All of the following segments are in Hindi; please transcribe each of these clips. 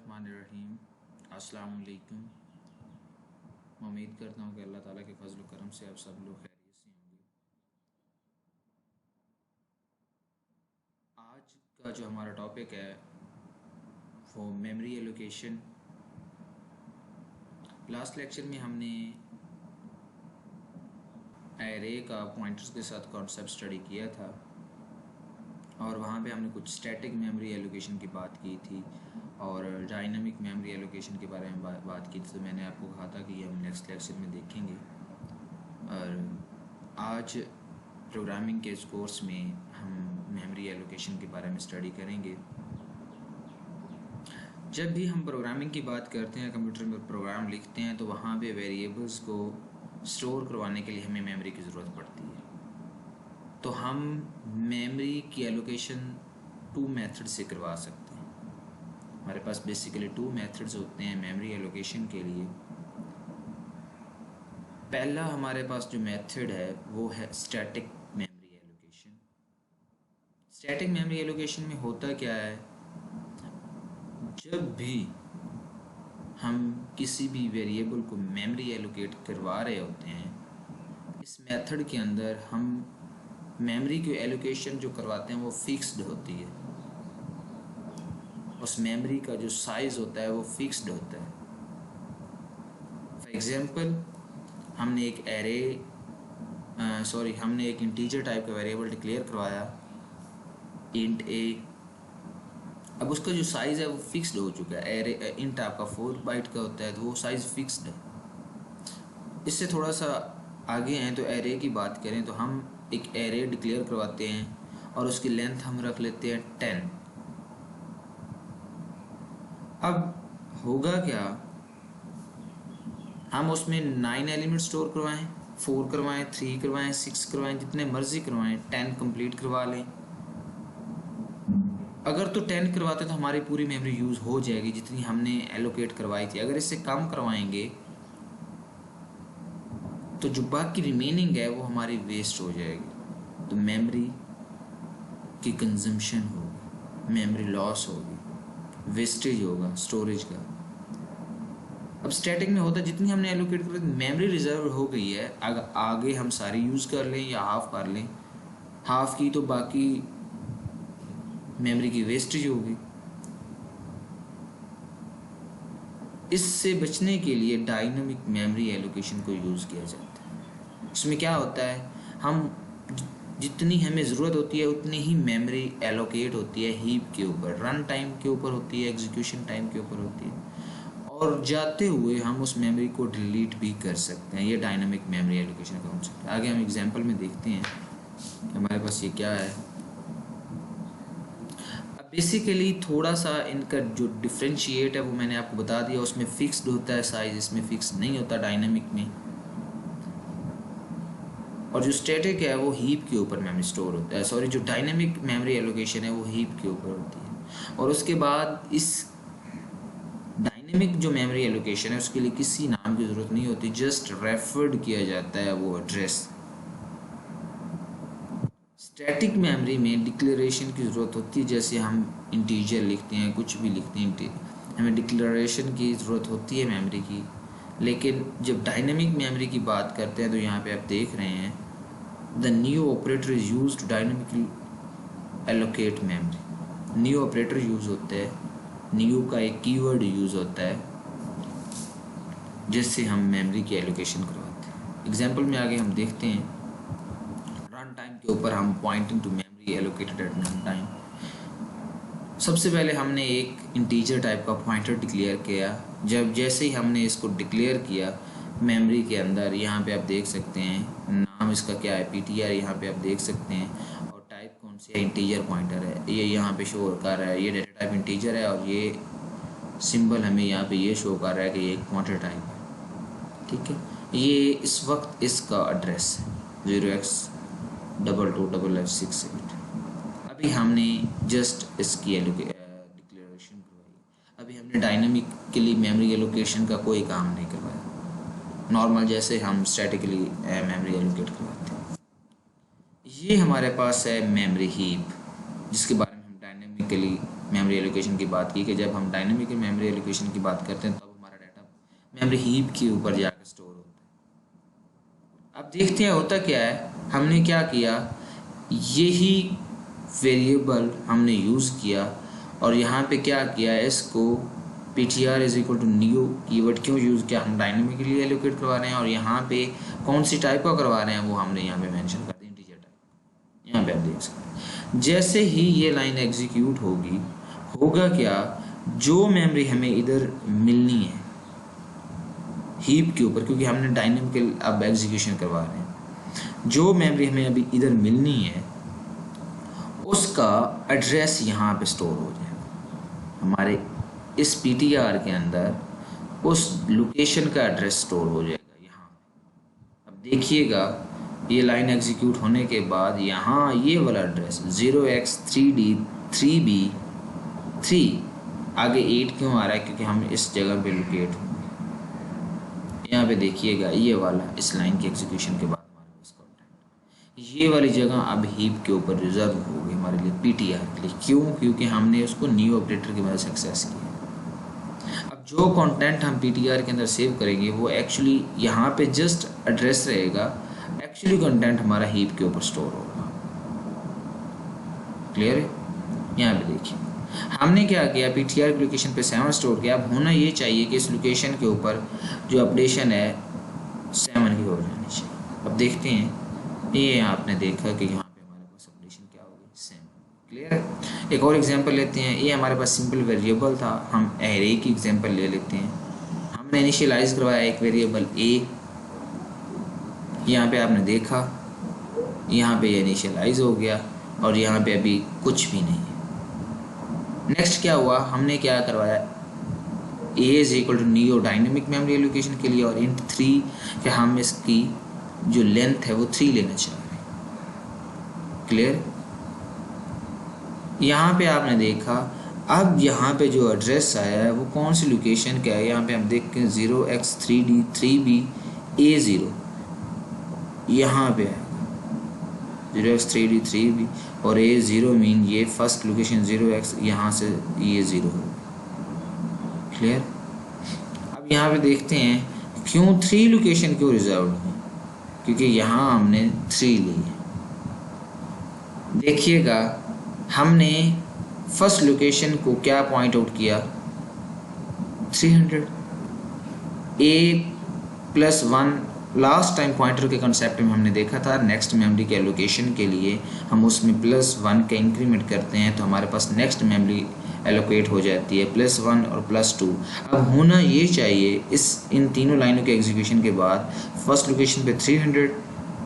बिस्मिल्लाहिर्रहमानिर्रहीम। अस्सलाम वालेकुम। मैं उम्मीद करता हूँ कि अल्लाह ताला के फजल व करम से आप सब लोग खैरियत से होंगे। आज का जो हमारा टॉपिक है वो मेमोरी एलोकेशन। लास्ट लेक्चर में हमने एरे का पॉइंटर्स के साथ कॉन्सेप्ट स्टडी किया था और वहाँ पे हमने कुछ स्टैटिक मेमोरी एलोकेशन की बात की थी और डायनामिक मेमोरी एलोकेशन के बारे में बात की थी। तो मैंने आपको कहा था कि हम नेक्स्ट लेक्चर में देखेंगे। और आज प्रोग्रामिंग के इस कोर्स में हम मेमोरी एलोकेशन के बारे में स्टडी करेंगे। जब भी हम प्रोग्रामिंग की बात करते हैं, कंप्यूटर में प्रोग्राम लिखते हैं, तो वहाँ पे वेरिएबल्स को स्टोर करवाने के लिए हमें मेमोरी की ज़रूरत पड़ती है। तो हम मेमोरी की एलोकेशन 2 मेथड से करवा सकते हैं। हमारे पास बेसिकली 2 मेथड्स होते हैं मेमोरी एलोकेशन के लिए। पहला हमारे पास जो मेथड है वो है static memory allocation. Static memory allocation में होता क्या है, जब भी हम किसी भी वेरिएबल को मेमोरी एलोकेट करवा रहे होते हैं, इस मेथड के अंदर हम मेमोरी की एलोकेशन जो करवाते हैं वो फिक्स्ड होती है। उस मेमोरी का जो साइज़ होता है वो फिक्स्ड होता है। फॉर एग्जांपल हमने एक इंटीजर टाइप का वेरिएबल डिक्लेयर करवाया इंट ए। अब उसका जो साइज़ है वो फिक्स्ड हो चुका है। एरे इंट आपका 4 बाइट का होता है तो वो साइज़ फिक्स्ड है। इससे थोड़ा सा आगे हैं तो एरे की बात करें तो हम एक एरे डिक्लेयर करवाते हैं और उसकी लेंथ हम रख लेते हैं 10। अब होगा क्या, हम उसमें 9 एलिमेंट स्टोर करवाएं, 4 करवाएं, 3 करवाएं, 6 करवाएं, जितने मर्जी करवाएं, 10 कंप्लीट करवा लें। अगर तो 10 करवाते तो हमारी पूरी मेमोरी यूज़ हो जाएगी जितनी हमने एलोकेट करवाई थी। अगर इससे कम करवाएंगे तो जो बाकी रिमेनिंग है वो हमारी वेस्ट हो जाएगी। तो मेमोरी की कंजम्पशन होगी, मेमोरी लॉस होगी, वेस्टेज होगा स्टोरेज का। अब स्टैटिक में होता है जितनी हमने एलोकेट कर मेमोरी रिजर्व हो गई है, अगर आगे हम सारी यूज़ कर लें या हाफ कर लें, हाफ की तो बाकी मेमोरी की वेस्टेज होगी। इससे बचने के लिए डायनामिक मेमोरी एलोकेशन को यूज़ किया जाता है। इसमें क्या होता है, हम जितनी हमें ज़रूरत होती है उतनी ही मेमोरी एलोकेट होती है हीप के ऊपर, रन टाइम के ऊपर होती है, एग्जीक्यूशन टाइम के ऊपर होती है, और जाते हुए हम उस मेमोरी को डिलीट भी कर सकते हैं। ये डायनामिक मेमोरी एलोकेशन का कॉन्सेप्ट है। आगे हम एग्जांपल में देखते हैं कि हमारे पास ये क्या है। अब बेसिकली थोड़ा सा इनका जो डिफ्रेंशिएट है वो मैंने आपको बता दिया। उसमें फिक्स्ड होता है साइज, इसमें फिक्स्ड नहीं होता डायनामिक में। और जो स्टैटिक है वो हीप के ऊपर मेमोरी स्टोर होता है। सॉरी, जो डायनामिक मेमोरी एलोकेशन है वो हीप के ऊपर होती है। और उसके बाद इस डायनेमिक जो मेमोरी एलोकेशन है उसके लिए किसी नाम की ज़रूरत नहीं होती, जस्ट रेफर्ड किया जाता है वो एड्रेस। स्टैटिक मेमोरी में डिक्लेरेशन की ज़रूरत होती है। जैसे हम इंटीजर लिखते हैं, कुछ भी लिखते हैं, हमें डिक्लेरेशन की ज़रूरत होती है मेमोरी की। लेकिन जब डायनेमिक मेमोरी की बात करते हैं तो यहाँ पे आप देख रहे हैं the new operator is use to dynamically allocate memory. New operator use होता है, न्यू का एक कीवर्ड यूज़ होता है जिससे हम मेमोरी की एलोकेशन करवाते हैं। एग्जांपल में आगे हम देखते हैं रन टाइम के ऊपर हम pointing to memory allocated at run time. सबसे पहले हमने एक इंटीजर टाइप का पॉइंटर डिक्लेयर किया। जब जैसे ही हमने इसको डिक्लेयर किया मेमोरी के अंदर, यहाँ पे आप देख सकते हैं नाम इसका क्या है, PTR यहाँ पे आप देख सकते हैं, और टाइप कौन सी है, इंटीजर पॉइंटर है। ये यहाँ पे शो कर रहा है, ये डेटा टाइप इंटीजर है, और ये सिंबल हमें यहाँ पे ये शो कर रहा है कि ये एक पॉइंटर टाइप है। ठीक है, ये इस वक्त इसका एड्रेस है 0x22FF68। अभी हमने जस्ट इसकी डिक्लेरेशन करवाई। अभी हमने डायनामिक के लिए मेमोरी एलोकेशन का कोई काम नहीं करवाया, नॉर्मल जैसे हम स्टैटिकली मेमोरी एलोकेट करवाते हैं। ये हमारे पास है मेमोरी हीप, जिसके बारे में हम डायनामिकली मेमोरी एलोकेशन की बात की कि जब हम डायनेमिक मेमोरी एलोकेशन की बात करते हैं तब हमारा डाटा मेमोरी हीप के ऊपर जाकर स्टोर होता है। अब देखते हैं होता क्या है, हमने क्या किया, यही वेरिएबल हमने यूज़ किया और यहाँ पे क्या किया, इसको ptr is equal to new keyword क्यों यूज़ किया, हम डायनेमिकली एलोकेट करवा रहे हैं और यहाँ पे कौन सी टाइप का करवा रहे हैं वो हमने यहाँ पे मेंशन कर दिया, इंटीजर टाइप। यहाँ पे आप देख सकते हैं जैसे ही ये लाइन एग्जीक्यूट होगी, होगा क्या, जो मेमोरी हमें इधर मिलनी है हीप के ऊपर, क्योंकि हमने डायनेमिकल अब एग्जीक्यूशन करवा रहे हैं, जो मेमोरी हमें अभी इधर मिलनी है उसका एड्रेस यहाँ पे स्टोर हो जाएगा। हमारे इस पीटीआर के अंदर उस लोकेशन का एड्रेस स्टोर हो जाएगा यहाँ। अब देखिएगा ये लाइन एग्जीक्यूट होने के बाद यहाँ ये वाला एड्रेस 0x3D3B3 आगे 8 क्यों आ रहा है, क्योंकि हम इस जगह पे लोकेट होंगे। यहाँ पे देखिएगा ये वाला इस लाइन की एग्जीक्यूशन के बाद हमारे पास कंटेंट, ये वाली जगह अब हीप के ऊपर रिजर्व हो गई हमारे लिए पीटीआर के लिए। क्यों? क्योंकि हमने उसको न्यू ऑपरेटर की मदद से एक्सेस किया। अब जो कंटेंट हम पीटीआर के अंदर सेव करेंगे वो एक्चुअली यहाँ पे जस्ट एड्रेस रहेगा, एक्चुअली कंटेंट हमारा हीप के ऊपर स्टोर होगा। क्लियर है? यहाँ पे देखिए हमने क्या किया, पीटीआर की लोकेशन पे 7 स्टोर किया। अब होना ये चाहिए कि इस लोकेशन के ऊपर जो अपडेशन है 7 की हो जानी चाहिए। अब देखते हैं, ये आपने देखा कि यहाँ पे हमारे पास अपडेशन क्या होगी, 7। क्लियर है? एक और एग्जांपल लेते हैं। ये हमारे पास सिंपल वेरिएबल था, हम एरे की एग्जांपल ले लेते हैं। हमने इनिशियलाइज करवाया एक वेरिएबल ए, यहाँ पे आपने देखा यहाँ पे ये इनिशियलाइज हो गया और यहाँ पे अभी कुछ भी नहीं है। नेक्स्ट क्या हुआ, हमने क्या करवाया, A is equal to new dynamic memory allocation के लिए और इंट 3 कि हम इसकी जो लेंथ है वो 3 लेना चाह रहे हैं। क्लियर? यहाँ पे आपने देखा अब यहाँ पे जो एड्रेस आया है वो कौन सी लोकेशन का है, यहाँ पे हम देख के 0x3D3B A0 यहाँ पे आएगा 0x3D3B और A0 मीन ये फर्स्ट लोकेशन 0x, यहाँ से ये 0 होगा। क्लियर? अब यहाँ पे देखते हैं क्यों 3 लोकेशन क्यों रिजर्व है, क्योंकि यहाँ हमने 3 ली है। देखिएगा हमने फर्स्ट लोकेशन को क्या पॉइंट आउट किया, 300। A+1 लास्ट टाइम पॉइंटर के कंसेप्ट में हमने देखा था, नेक्स्ट मेमोरी के एलोकेशन के लिए हम उसमें +1 का इंक्रीमेंट करते हैं तो हमारे पास नेक्स्ट मेमोरी एलोकेट हो जाती है +1 और +2। अब होना ये चाहिए इन तीनों लाइनों के एग्जीक्यूशन के बाद फर्स्ट लोकेशन पे 300,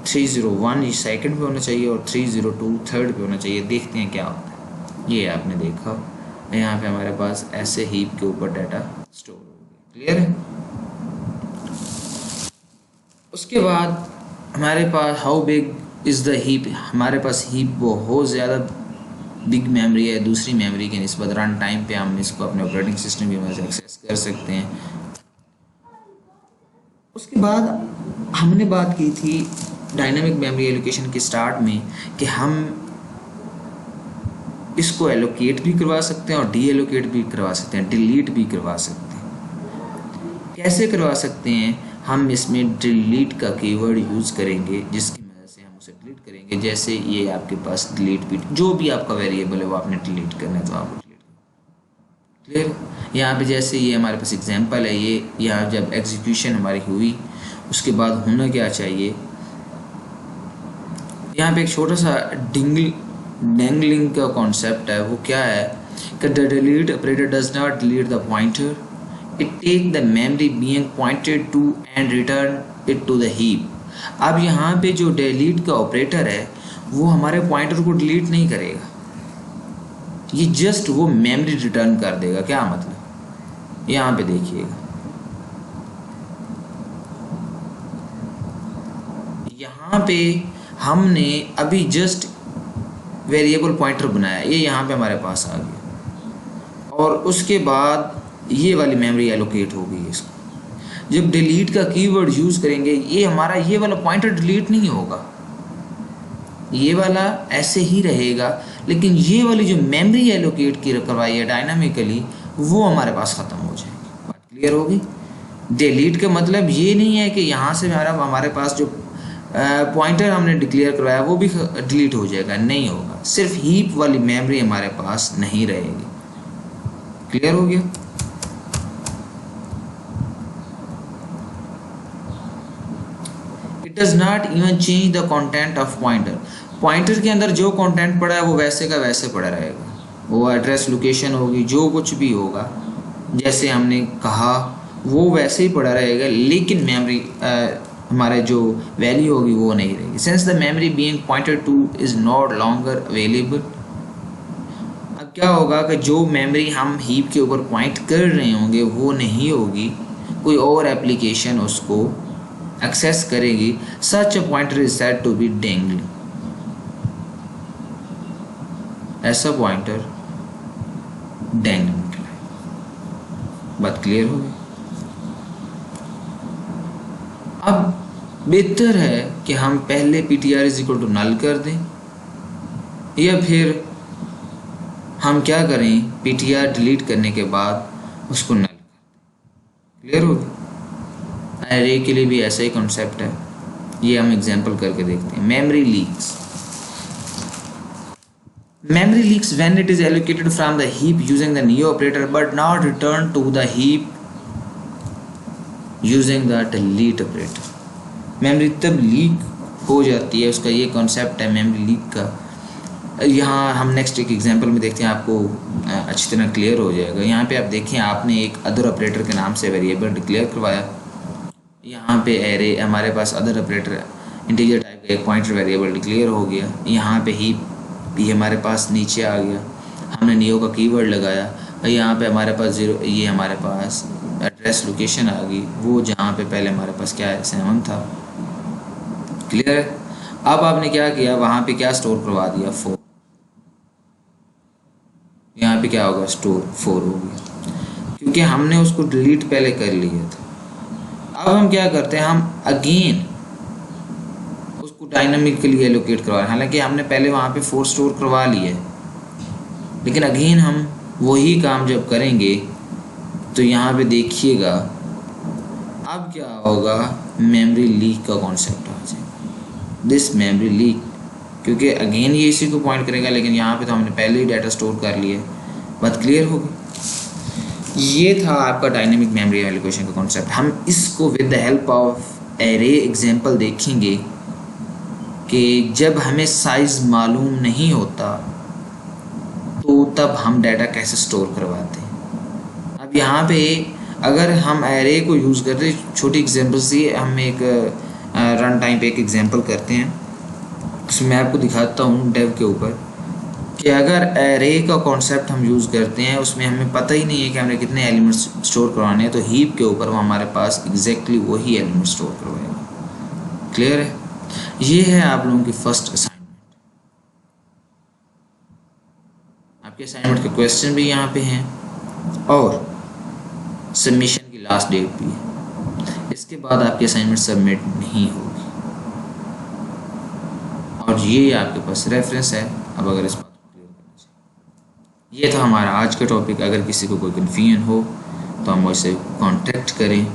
301 ये सेकंड पे होना चाहिए और 302 थर्ड पे होना चाहिए। देखते हैं क्या होता है। ये आपने देखा यहाँ पे हमारे पास ऐसे हीप के ऊपर डाटा स्टोर हो गया। क्लियर है? उसके बाद हमारे पास how big is the heap, हमारे पास हीप बहुत ज़्यादा बिग मेमोरी है दूसरी मेमोरी के निस्बत। रन टाइम पे हम इसको अपने ऑपरेटिंग सिस्टम की मदद से एक्सेस कर सकते हैं। उसके बाद हमने बात की थी डायनामिक मेमोरी एलोकेशन के स्टार्ट में कि हम इसको एलोकेट भी करवा सकते हैं और डी एलोकेट भी करवा सकते हैं, डिलीट भी करवा सकते हैं। कैसे करवा सकते हैं? हम इसमें डिलीट का कीवर्ड यूज़ करेंगे जिसकी मदद से हम उसे डिलीट करेंगे। जैसे ये आपके पास डिलीट भी, जो भी आपका वेरिएबल है वो आपने डिलीट करना है तो आप डिलीट करें। क्लियर? यहाँ पे जैसे ये हमारे पास एग्जांपल है, ये यहाँ जब एग्जीक्यूशन हमारी हुई उसके बाद होना क्या चाहिए, यहाँ पे एक छोटा सा डैंगलिंग का कॉन्सेप्ट है। वो क्या है कि the delete operator does not delete the pointer, it take the memory being pointed to and return it to the heap। अब यहाँ पे जो delete का ऑपरेटर है वो हमारे पॉइंटर को डिलीट नहीं करेगा, ये जस्ट वो मेमोरी रिटर्न कर देगा। क्या मतलब, यहाँ पे देखिएगा यहाँ पे हमने अभी जस्ट वेरिएबल पॉइंटर बनाया, ये यहाँ पे हमारे पास आ गया और उसके बाद ये वाली मेमोरी एलोकेट हो गई। इसको जब डिलीट का कीवर्ड यूज़ करेंगे ये हमारा ये वाला पॉइंटर डिलीट नहीं होगा, ये वाला ऐसे ही रहेगा, लेकिन ये वाली जो मेमोरी एलोकेट की करवाई है डायनामिकली, वो हमारे पास ख़त्म हो जाएगी। बात क्लियर होगी? डिलीट का मतलब ये नहीं है कि यहाँ से हमारे पास जो पॉइंटर हमने डिक्लेयर करवाया वो भी डिलीट हो जाएगा, नहीं होगा। सिर्फ हीप वाली मेमोरी हमारे पास नहीं रहेगी। क्लियर हो गया? It does not even change the content of pointer. Pointer के अंदर जो कंटेंट पड़ा है वो वैसे का वैसे पड़ा रहेगा। वो एड्रेस लोकेशन होगी, जो कुछ भी होगा जैसे हमने कहा वो वैसे ही पड़ा रहेगा, लेकिन मेमोरी हमारे जो वैल्यू होगी वो नहीं रहेगी। Since the memory being pointed two is not longer available. अब क्या होगा कि जो मेमोरी हम हीप के ऊपर पॉइंट कर रहे होंगे वो नहीं होगी, कोई और एप्लीकेशन उसको एक्सेस करेगी। Such a pointer is said to be dangling. ऐसा पॉइंटर डेंगलिंग। बात क्लियर हो गई? अब बेहतर है कि हम पहले ptr is equal to null कर दें, या फिर हम क्या करें, ptr डिलीट करने के बाद उसको नल कर दें। क्लियर हो गया? एरे के लिए भी ऐसा ही कॉन्सेप्ट है, ये हम एग्जांपल करके देखते हैं। Memory leaks. Memory leaks when it is allocated from the heap using the neo operator but not returned to the heap using the delete operator. Memory तब लीक हो जाती है, उसका ये कॉन्सेप्ट है मेमोरी लीक का। यहाँ हम नेक्स्ट एक एग्जांपल में देखते हैं, आपको अच्छी तरह क्लियर हो जाएगा। यहाँ पे आप देखें, आपने एक अदर ऑपरेटर के नाम से वेरिएबल डिक्लेयर करवाया। यहाँ पे एरे हमारे पास अदर ऑपरेटर इंटीजर टाइप का एक पॉइंटर वेरिएबल डिक्लेयर हो गया। यहाँ पे हीप ये हमारे पास नीचे आ गया, हमने नियो का कीवर्ड लगाया। यहाँ पे हमारे पास 0, ये हमारे पास एड्रेस लोकेशन आ गई, वो जहाँ पे पहले हमारे पास क्या है 7 था। क्लियर है? अब आपने क्या किया, वहाँ पे क्या स्टोर करवा दिया 4। यहाँ पे क्या होगा, स्टोर 4 हो गया, क्योंकि हमने उसको डिलीट पहले कर लिया था। अब हम क्या करते हैं, हम अगेन उसको डायनामिकली एलोकेट करवा रहे हैं। हालांकि हमने पहले वहाँ पे 4 स्टोर करवा लिए, लेकिन अगेन हम वही काम जब करेंगे तो यहाँ पे देखिएगा अब क्या होगा, मेमोरी लीक का कॉन्सेप्ट आ जाएगा। दिस मेमोरी लीक, क्योंकि अगेन ये इसी को पॉइंट करेगा, लेकिन यहाँ पे तो हमने पहले ही डाटा स्टोर कर लिया। बात क्लियर होगी? ये था आपका डायनेमिक मेमोरी एलोकेशन का कॉन्सेप्ट। हम इसको with the help of array example देखेंगे कि जब हमें साइज़ मालूम नहीं होता तो तब हम डाटा कैसे स्टोर करवाते हैं। अब यहाँ पे अगर हम एरे को यूज़ करते, छोटी एग्जांपल से हम एक रन टाइम पे एक एग्जांपल करते हैं, उसमें मैं आपको दिखाता हूँ डेव के ऊपर कि अगर एरे का कॉन्सेप्ट हम यूज़ करते हैं, उसमें हमें पता ही नहीं है कि हमने कितने एलिमेंट्स स्टोर करवाने हैं, तो हीप के ऊपर वो हमारे पास एग्जैक्टली वही एलिमेंट स्टोर करवाएगा। क्लियर है? ये है आप लोगों की फर्स्ट असाइनमेंट। आपके असाइनमेंट के क्वेश्चन भी यहाँ पे हैं और सबमिशन की लास्ट डेट भी है। इसके बाद आपकी असाइनमेंट सबमिट नहीं होगी, और ये आपके पास रेफरेंस है। अब अगर इस बात को क्लियर करना चाहिए, ये था हमारा आज का टॉपिक। अगर किसी को कोई कन्फ्यूजन हो तो हम मुझसे कांटेक्ट करें।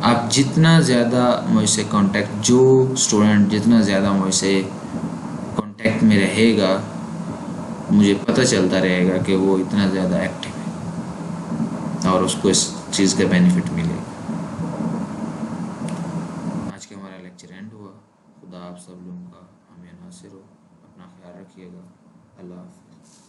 आप जितना ज़्यादा मुझसे कांटेक्ट, जो स्टूडेंट जितना ज़्यादा मुझसे कांटेक्ट में रहेगा, मुझे पता चलता रहेगा कि वो इतना ज़्यादा एक्टिव है और उसको इस चीज़ का बेनिफिट मिलेगा। आज का हमारा लेक्चर एंड हुआ। खुदा आप सब लोगों का हमें नासिर हो। अपना ख्याल रखिएगा। अल्लाह हाफ़िज़।